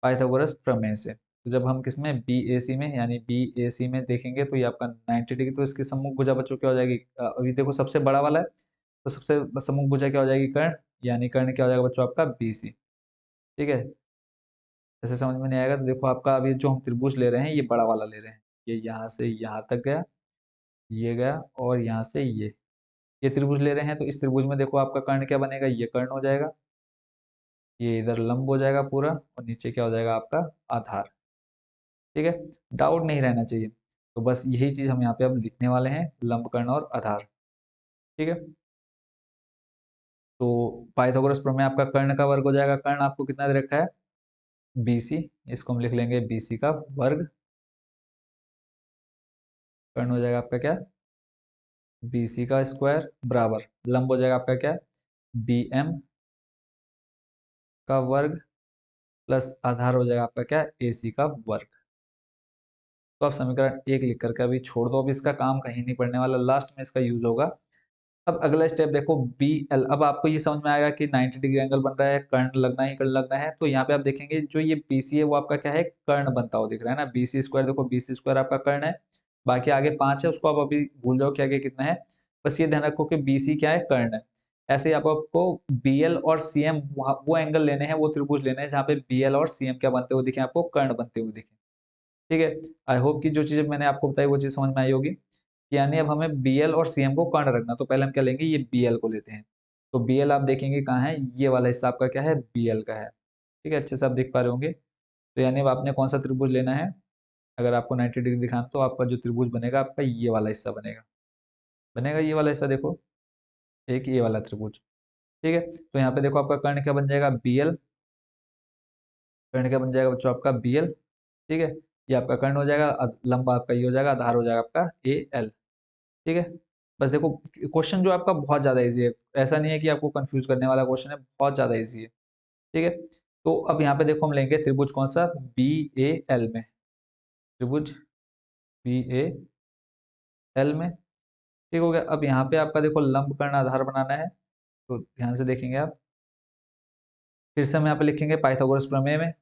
पाइथागोरस प्रमेय से। तो जब हम किस में, बी ए सी में, यानी बी ए सी में देखेंगे तो ये आपका 90 डिग्री, तो इसकी सम्मुख भुजा बच्चों क्या हो जाएगी, अभी देखो सबसे बड़ा वाला है, तो सबसे सम्मुख भुजा क्या हो जाएगी, कर्ण, यानी कर्ण क्या हो जाएगा बच्चों आपका बी सी, ठीक है। जैसे समझ में नहीं आएगा तो देखो आपका अभी जो हम त्रिभुज ले रहे हैं ये बड़ा वाला ले रहे हैं, ये यहाँ से यहाँ तक गया, ये गया, और यहाँ से ये त्रिभुज ले रहे हैं, तो इस त्रिभुज में देखो आपका कर्ण क्या बनेगा, ये कर्ण हो जाएगा, ये इधर लंब हो जाएगा पूरा, और नीचे क्या हो जाएगा आपका आधार, ठीक है, डाउट नहीं रहना चाहिए। तो बस यही चीज हम यहाँ पे अब लिखने वाले हैं, लंब कर्ण और आधार, ठीक है। तो पाइथागोरस प्रमेय आपका कर्ण का वर्ग हो जाएगा, कर्ण आपको कितना दे रखा है, बीसी, इसको हम लिख लेंगे बीसी का वर्ग, कर्ण हो जाएगा आपका क्या, बीसी का स्क्वायर, बराबर लंब हो जाएगा आपका क्या, बी एम का वर्ग, प्लस आधार हो जाएगा आपका क्या, ए सी का वर्ग। तो आप समीकरण एक लिख करके अभी छोड़ दो, अब इसका काम कहीं नहीं पड़ने वाला, लास्ट में इसका यूज होगा। अब अगला स्टेप देखो बी एल, अब आपको ये समझ में आएगा कि 90 डिग्री एंगल बन रहा है, कर्ण लगना ही कर्ण लगना है, तो यहाँ पे आप देखेंगे जो ये बी सी है वो आपका क्या है, कर्ण बनता हुआ दिख रहा है ना, बी सी स्क्वायर, देखो बी सी स्क्वायर आपका कर्ण है, बाकी आगे 5 है उसको आप अभी भूल जाओ कि आगे कितना है, बस ये ध्यान रखो कि बी सी क्या है, कर्ण है। ऐसे ही आपको बीएल और सीएम वो एंगल लेने हैं, वो त्रिभुज लेने हैं जहाँ पे बीएल और सीएम क्या बनते हुए दिखे आपको, कर्ण बनते हुए दिखे। ठीक है, आई होप कि जो चीजें मैंने आपको बताई वो चीज समझ में आई होगी। यानी अब हमें बीएल और सीएम को कर्ण रखना, तो पहले हम क्या लेंगे, ये बीएल को लेते हैं। तो बीएल आप देखेंगे कहाँ है, ये वाला हिस्सा आपका क्या है, बीएल का है। ठीक है, अच्छे से आप देख पा रहे होंगे। तो यानी अब आपने कौन सा त्रिभुज लेना है, अगर आपको 90 डिग्री दिखाना तो आपका जो त्रिभुज बनेगा आपका ये वाला हिस्सा बनेगा, बनेगा ये वाला हिस्सा, देखो एक ये वाला त्रिभुज। ठीक है, तो यहाँ पे देखो आपका कर्ण क्या बन जाएगा, बीएल। कर्ण क्या बन जाएगा बच्चों आपका, बीएल। ठीक है, ये आपका कर्ण हो जाएगा, लंबा आपका ये हो जाएगा, आधार हो जाएगा आपका ए एल। ठीक है, बस देखो क्वेश्चन जो आपका बहुत ज्यादा इजी है, ऐसा नहीं है कि आपको कंफ्यूज करने वाला क्वेश्चन है, बहुत ज्यादा इजी है। ठीक है, तो अब यहाँ पे देखो हम लेंगे त्रिभुज कौन सा, बी ए एल में, त्रिभुज बी ए एल में। ठीक हो गया, अब यहाँ पे आपका देखो लंब कर्ण आधार बनाना है, तो ध्यान से देखेंगे आप। फिर से हम यहाँ पे लिखेंगे पाइथागोरस प्रमेय में,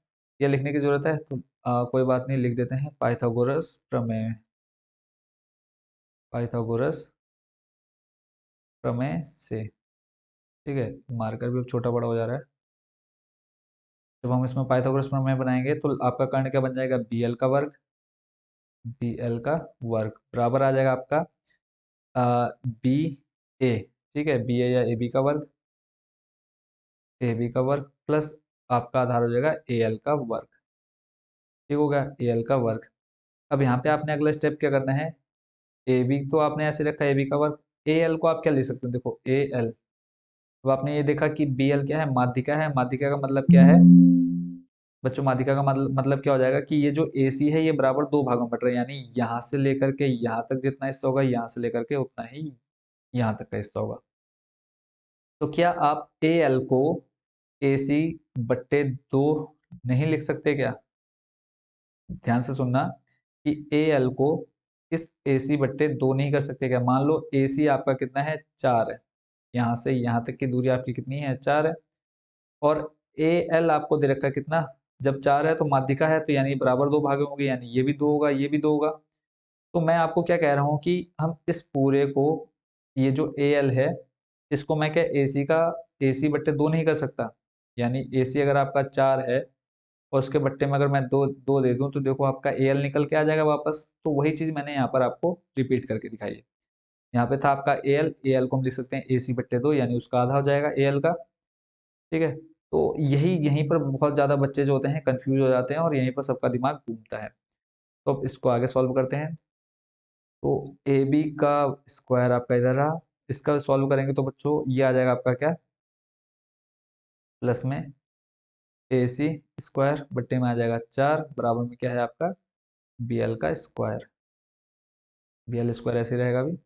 ये लिखने की जरूरत है तो कोई बात नहीं, लिख देते हैं पाइथागोरस प्रमेय, पाइथागोरस प्रमेय से। ठीक है, मार्कर भी अब छोटा बड़ा हो जा रहा है। जब हम इसमें पाइथागोरस प्रमेय बनाएंगे तो आपका कर्ण क्या बन जाएगा, बीएल का वर्ग, बीएल का वर्ग बराबर आ जाएगा आपका बी ए। ठीक है, बी ए या ए बी का वर्ग, ए बी का वर्ग प्लस आपका आधार हो जाएगा ए एल का वर्ग। ठीक होगा, ए एल का वर्ग। अब यहाँ पे आपने अगला स्टेप क्या करना है, ए बी तो आपने ऐसे रखा है ए बी का वर्ग, ए एल को आप क्या ले सकते हो, देखो ए एल। अब आपने ये देखा कि बी एल क्या है, माध्यिका है, माध्यिका का मतलब क्या है बच्चों, माध्यिका का मतलब क्या हो जाएगा कि ये जो ए सी है ये बराबर दो भागों में बट रहा है, यानी यहाँ से लेकर के यहाँ तक जितना हिस्सा होगा, यहाँ से लेकर के उतना ही यहाँ तक का हिस्सा होगा। तो क्या आप ए एल को ए सी बट्टे दो नहीं लिख सकते क्या, ध्यान से सुनना, कि ए एल को इस ए सी बट्टे दो नहीं कर सकते क्या, मान लो ए सी आपका कितना है, चार है, यहाँ से यहाँ तक की दूरी आपकी कितनी है, चार है। और ए एल आपको दे रखा है कितना, जब चार है तो माध्यिका है, तो यानी बराबर दो भागे होंगे, यानी ये भी दो होगा, ये भी दो होगा। तो मैं आपको क्या कह रहा हूँ कि हम इस पूरे को, ये जो ए एल है, इसको मैं क्या ए सी का ए सी बट्टे दो नहीं कर सकता, यानी ए सी अगर आपका चार है और उसके बट्टे में अगर मैं दो दो दे दूं तो देखो आपका ए एल निकल के आ जाएगा वापस, तो वही चीज मैंने यहाँ पर आपको रिपीट करके दिखाई है। यहाँ पे था आपका ए एल को हम लिख सकते हैं ए सी बट्टे दो, यानी उसका आधा हो जाएगा ए एल का। ठीक है, तो यही यहीं पर बहुत ज्यादा बच्चे जो होते हैं कंफ्यूज हो जाते हैं और यहीं पर सबका दिमाग घूमता है। तो अब इसको आगे सॉल्व करते हैं। तो ए बी का स्क्वायर आपका इधर रहा, इसका सॉल्व करेंगे तो बच्चों ये आ जाएगा आपका क्या, प्लस में ए सी स्क्वायर बट्टे में आ जाएगा चार, बराबर में क्या है आपका बी एल का स्क्वायर, बी एल स्क्वायर ऐसे रहेगा अभी।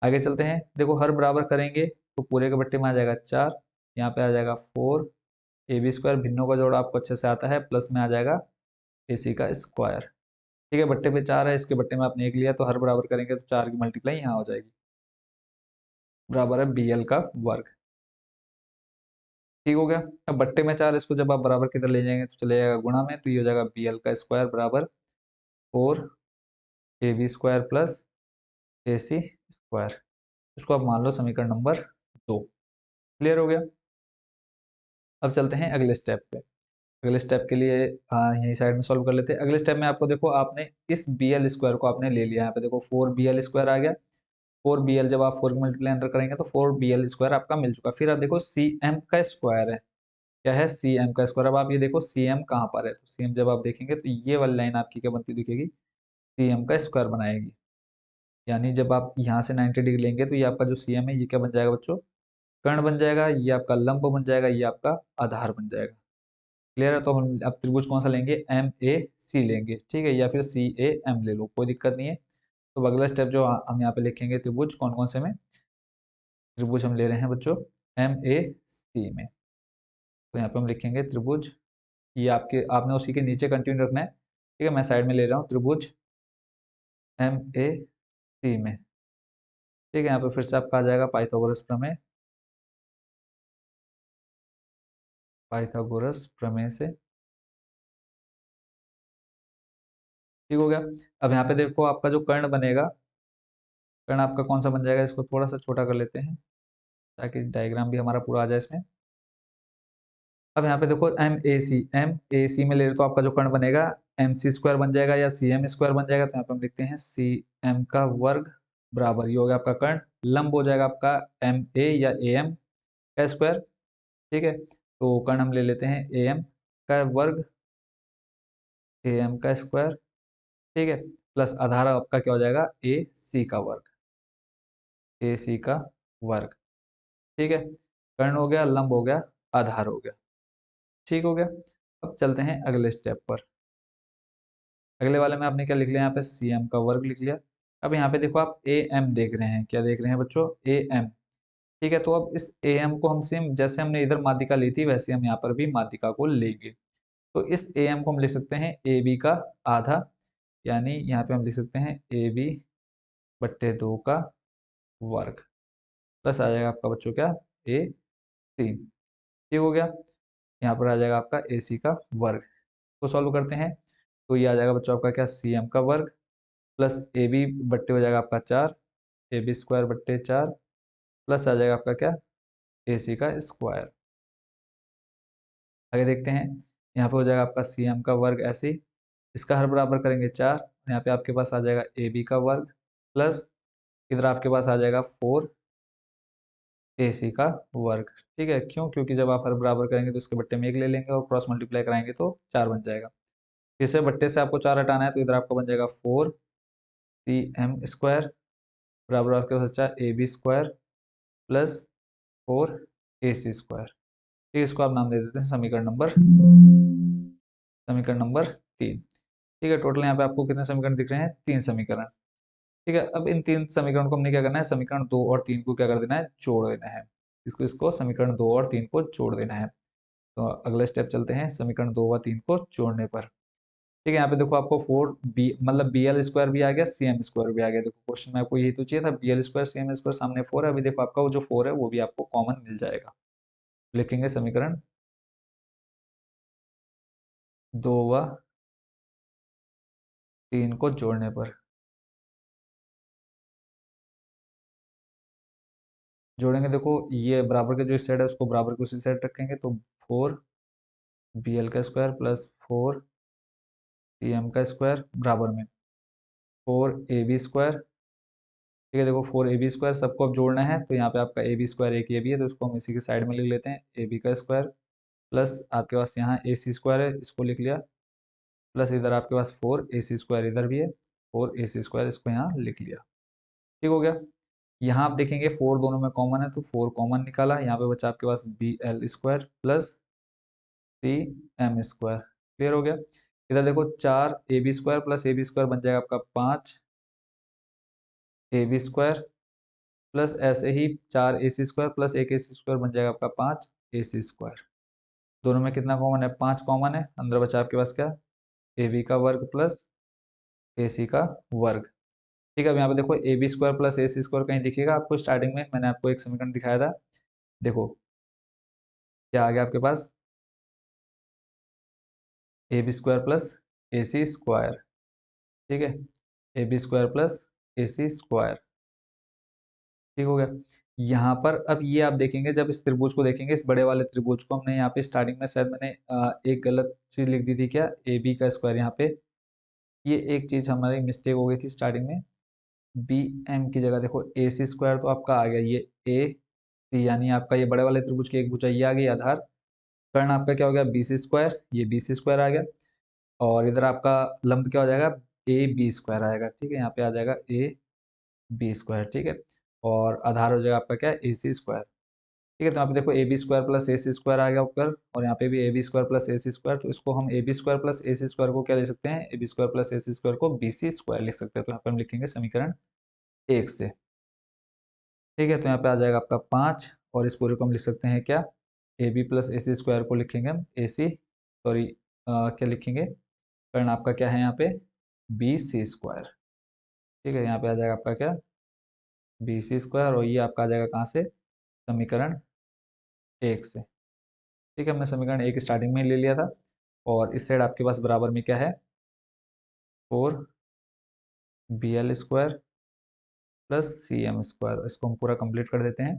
आगे चलते हैं, देखो हर बराबर करेंगे तो पूरे के बट्टे में आ जाएगा चार, यहाँ पे आ जाएगा फोर, ए बी स्क्वायर भिन्नों का जोड़ आपको अच्छे से आता है, प्लस में आ जाएगा ए सी का स्क्वायर। ठीक है, बट्टे पे चार है, इसके बट्टे में आपने एक लिया, तो हर बराबर करेंगे तो चार की मल्टीप्लाई यहाँ हो जाएगी, बराबर है बी एल का वर्ग। ठीक हो गया, अब बट्टे में चार, इसको जब आप बराबर की तरह ले जाएंगे तो चले जाएगा गुणा में, तो ये हो जाएगा बी एल का स्क्वायर बराबर four A B square plus A C square. इसको आप मान लो समीकरण नंबर दो। क्लियर हो गया, अब चलते हैं अगले स्टेप पे। अगले स्टेप के लिए यही साइड में सॉल्व कर लेते हैं। अगले स्टेप में आपको देखो आपने इस बी एल स्क्वायर को आपने ले लिया, यहाँ पे देखो फोर बी एल स्क्वायर आ गया, फोर बी एल जब आप फोर मल्टीप्लाई अंदर करेंगे तो फोर बी एल स्क्वायर आपका मिल चुका। फिर आप देखो सी एम का स्क्वायर है, क्या है सी एम का स्क्वायर। अब आप ये देखो सी एम कहाँ पर है, तो सी एम जब आप देखेंगे तो ये वाली लाइन आपकी क्या बनती दिखेगी, सी एम का स्क्वायर बनाएगी। यानी जब आप यहाँ से 90 डिग्री लेंगे तो ये आपका जो सी एम है ये क्या बन जाएगा बच्चों, कर्ण बन जाएगा, ये आपका लंब बन जाएगा, ये आपका आधार बन जाएगा। क्लियर है, तो हम अब त्रिभुज कौन सा लेंगे, एम ए सी लेंगे। ठीक है, या फिर सी ए एम ले लो, कोई दिक्कत नहीं है। तो अगला स्टेप जो हम यहाँ पे लिखेंगे त्रिभुज कौन कौन से में, त्रिभुज हम ले रहे हैं बच्चों एम ए सी में। तो यहाँ पे हम लिखेंगे त्रिभुज, ये आपके आपने उसी के नीचे कंटिन्यू रखना है। ठीक है, मैं साइड में ले रहा हूँ त्रिभुज एम ए सी में। ठीक है, यहाँ पे फिर से आपका आ जाएगा पाइथागोरस प्रमेय, पाइथागोरस प्रमेय से। ठीक हो गया, अब यहाँ पे देखो आपका जो कर्ण बनेगा, कर्ण आपका कौन सा बन जाएगा, इसको थोड़ा सा छोटा कर लेते हैं। ताकि डायग्राम भी हमारा पूरा आ जाए इसमें। अब यहाँ पे देखो एम ए सी में ले रहे तो आपका जो कर्ण बनेगा MC² बन जाएगा या CM² बन जाएगा। तो यहाँ पे हम लिखते हैं CM का वर्ग बराबर, ये हो गया आपका कर्ण। लंब हो जाएगा आपका MA या AM का स्क्वायर। ठीक है, तो कर्ण हम ले लेते हैं AM का वर्ग, AM का स्क्वायर। ठीक है, प्लस आधार आपका क्या हो जाएगा AC का वर्ग, AC का वर्ग। ठीक है, कर्ण हो गया, लंब हो गया, आधार हो गया। ठीक हो गया। अब चलते हैं अगले स्टेप पर। अगले वाले में आपने क्या लिख लिया, यहाँ पे CM का वर्ग लिख लिया। अब यहाँ पे देखो आप AM देख रहे हैं, क्या देख रहे हैं बच्चों, AM। ठीक है, तो अब इस AM को हम सेम जैसे हमने इधर माध्यिका ली थी वैसे हम यहाँ पर भी माध्यिका को लेंगे। तो इस AM को हम लिख सकते हैं AB का आधा, यानी यहाँ पे हम लिख सकते हैं AB/2 का वर्ग, प्लस आ जाएगा आपका बच्चों क्या AC। ठीक हो गया, यहाँ पर आ जाएगा आपका AC का वर्ग। तो सॉल्व करते हैं, तो ये आ जाएगा बच्चों आपका क्या CM का वर्ग प्लस AB बट्टे हो जाएगा आपका 4, AB²/4, प्लस आ जाएगा आपका क्या AC का स्क्वायर। आगे देखते हैं, यहाँ पे हो जाएगा आपका CM का वर्ग ऐसे ही, इसका हर बराबर करेंगे 4, यहाँ पे आपके पास आ जाएगा AB का वर्ग प्लस इधर आपके पास आ जाएगा 4 AC का वर्ग। ठीक है, क्यों, क्योंकि जब आप हर बराबर करेंगे तो इसके बट्टे में 1 ले लेंगे और क्रॉस मल्टीप्लाई कराएंगे तो 4 बन जाएगा। फिर से बट्टे से आपको 4 हटाना है तो इधर आपको बन जाएगा 4CM² बराबर आपके पास बचा AB² प्लस 4AC²। ठीक, इसको आप नाम दे देते हैं समीकरण नंबर 3। ठीक है, टोटल यहाँ पे आपको कितने समीकरण दिख रहे हैं, 3 समीकरण। ठीक है, अब इन 3 समीकरण को हमने क्या करना है, समीकरण 2 और 3 को क्या कर देना है, जोड़ देना है। इसको इसको समीकरण 2 और 3 को जोड़ देना है। तो अगले स्टेप चलते हैं समीकरण 2 व 3 को जोड़ने पर। ठीक है, यहाँ पे देखो आपको 4B मतलब BL² भी आ गया, CM² भी आ गया। देखो क्वेश्चन में आपको यही तो चाहिए था, BL² CM², सामने 4 है। अभी देखो आपका वो जो 4 है वो भी आपको कॉमन मिल जाएगा। लिखेंगे समीकरण 2 व 3 को जोड़ने पर, जोड़ेंगे। देखो ये बराबर के जो इस साइड है उसको बराबर के उसी साइड रखेंगे, तो 4BL² प्लस 4CM का स्क्वायर बराबर में 4AB²। ठीक है, देखो 4AB² सबको अब जोड़ना है, तो यहाँ पे आपका AB² एक ये भी है तो इसको हम इसी के साइड में लिख लेते हैं, AB का स्क्वायर प्लस आपके पास यहाँ AC² है, इसको लिख लिया, प्लस इधर आपके पास 4AC² इधर भी है, 4AC² इसको यहाँ लिख लिया। ठीक हो गया। यहाँ आप देखेंगे 4 दोनों में कॉमन है तो 4 कॉमन निकाला, यहाँ पे बचा आपके पास BL² प्लस CM²। क्लियर हो गया। इधर देखो 4AB² प्लस AB² बन जाएगा आपका 5AB² प्लस ऐसे ही 4AC² प्लस 1AC² बन जाएगा आपका 5AC²। दोनों में कितना कॉमन है, 5 कॉमन है। अंदर बचा आपके पास क्या, AB का वर्ग प्लस AC का वर्ग। ठीक है, अब यहाँ पे देखो AB² प्लस AC² कहीं दिखेगा आपको, स्टार्टिंग में मैंने आपको एक समीकरण दिखाया था। देखो क्या आ गया आपके पास, AB² प्लस AC²। ठीक है, AB² प्लस AC²। ठीक हो गया। यहाँ पर अब ये आप देखेंगे, जब इस त्रिभुज को देखेंगे, इस बड़े वाले त्रिभुज को, हमने यहाँ पे स्टार्टिंग में शायद मैंने एक गलत चीज लिख दी थी क्या, AB का स्क्वायर। यहाँ पे ये एक चीज हमारी मिस्टेक हो गई थी स्टार्टिंग में, BM की जगह देखो AC² तो आपका आ गया ये AC, यानी आपका ये बड़े वाले त्रिभुज की एक भुजा ये आ गई आधार। कर्ण आपका क्या हो गया BC², ये BC² आ गया। और इधर आपका लंब क्या हो जाएगा, AB² आएगा। ठीक है, यहाँ पे आ जाएगा AB²। ठीक है, और आधार हो जाएगा आपका क्या AC²। ठीक है, तो यहाँ पे देखो AB² प्लस AC² आ गया ऊपर, और यहाँ पे भी AB² प्लस AC²। तो इसको हम AB² प्लस AC² को क्या लिख सकते हैं, AB² प्लस AC² को BC² लिख सकते हैं। तो यहाँ पे हम लिखेंगे समीकरण 1 से। ठीक है, तो यहाँ पे आ जाएगा आपका 5, और इस पूरे को हम लिख सकते हैं क्या, AB प्लस AC² को लिखेंगे हम AC, सॉरी क्या लिखेंगे, कर्ण आपका क्या है यहाँ पे BC²। ठीक है, यहाँ पे आ जाएगा आपका क्या BC², और ये आपका आ जाएगा कहाँ से, समीकरण 1 से। ठीक है, हमने समीकरण 1 स्टार्टिंग में ले लिया था, और इस साइड आपके पास बराबर में क्या है 4BL² प्लस CM²। इसको हम पूरा कंप्लीट कर देते हैं।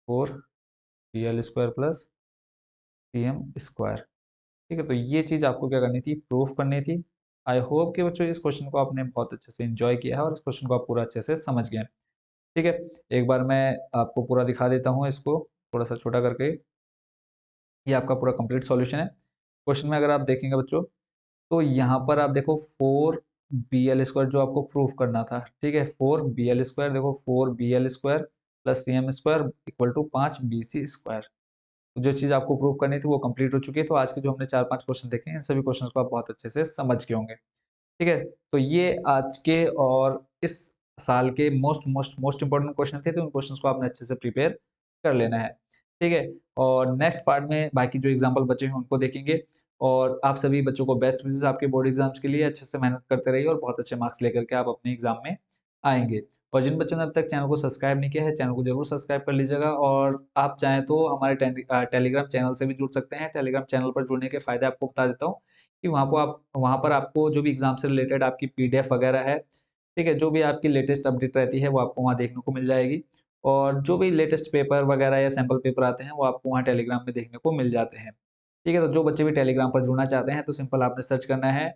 4bl² plus cm²। ठीक है, तो ये चीज़ आपको क्या करनी थी, प्रूफ करनी थी। आई होप कि बच्चों इस क्वेश्चन को आपने बहुत अच्छे से एंजॉय किया है और इस क्वेश्चन को आप पूरा अच्छे से समझ गए हैं। ठीक है, एक बार मैं आपको पूरा दिखा देता हूँ इसको थोड़ा सा छोटा करके। ये आपका पूरा कंप्लीट सॉल्यूशन है। क्वेश्चन में अगर आप देखेंगे बच्चों, तो यहाँ पर आप देखो 4bl² जो आपको प्रूफ करना था। ठीक है, 4bl², देखो 4bl² plus cm² equal to 5bc²। जो चीज़ आपको प्रूव करनी थी वो कंप्लीट हो चुकी है। तो आज के जो हमने 4-5 क्वेश्चन देखे हैं, इन सभी क्वेश्चंस को आप बहुत अच्छे से समझ गए होंगे। ठीक है, तो ये आज के और इस साल के most most most important question थे, तो उन क्वेश्चंस को आपने अच्छे से प्रिपेयर कर लेना है। ठीक है, और नेक्स्ट पार्ट में बाकी जो एग्जाम्पल बचे हैं उनको देखेंगे। और आप सभी बच्चों को बेस्ट विशेस आपके बोर्ड एग्जाम्स के लिए। अच्छे से मेहनत करते रहिए और बहुत अच्छे मार्क्स लेकर के आप अपने एग्जाम में आएंगे। और जिन बच्चों ने अब तक चैनल को सब्सक्राइब नहीं किया है, चैनल को जरूर सब्सक्राइब कर लीजिएगा। और आप चाहें तो हमारे टेलीग्राम चैनल से भी जुड़ सकते हैं। टेलीग्राम चैनल पर जुड़ने के फायदे आपको बता देता हूँ कि वहाँ पर आपको जो भी एग्जाम से रिलेटेड आपकी पीडीएफ वगैरह है, ठीक है, जो भी आपकी लेटेस्ट अपडेट रहती है वो आपको वहाँ देखने को मिल जाएगी। और जो भी लेटेस्ट पेपर वगैरह या सैम्पल पेपर आते हैं वो आपको वहाँ टेलीग्राम में देखने को मिल जाते हैं। ठीक है, तो जो बच्चे भी टेलीग्राम पर जुड़ना चाहते हैं तो सिंपल आपने सर्च करना है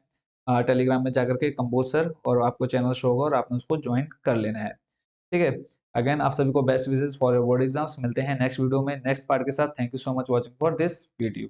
टेलीग्राम में जाकर के कंबोज सर, और आपको चैनल शो होगा और आपने उसको ज्वाइन कर लेना है। ठीक है, अगेन आप सभी को best wishes for your board exams. मिलते हैं नेक्स्ट वीडियो में नेक्स्ट पार्ट के साथ। Thank you so much watching for this video.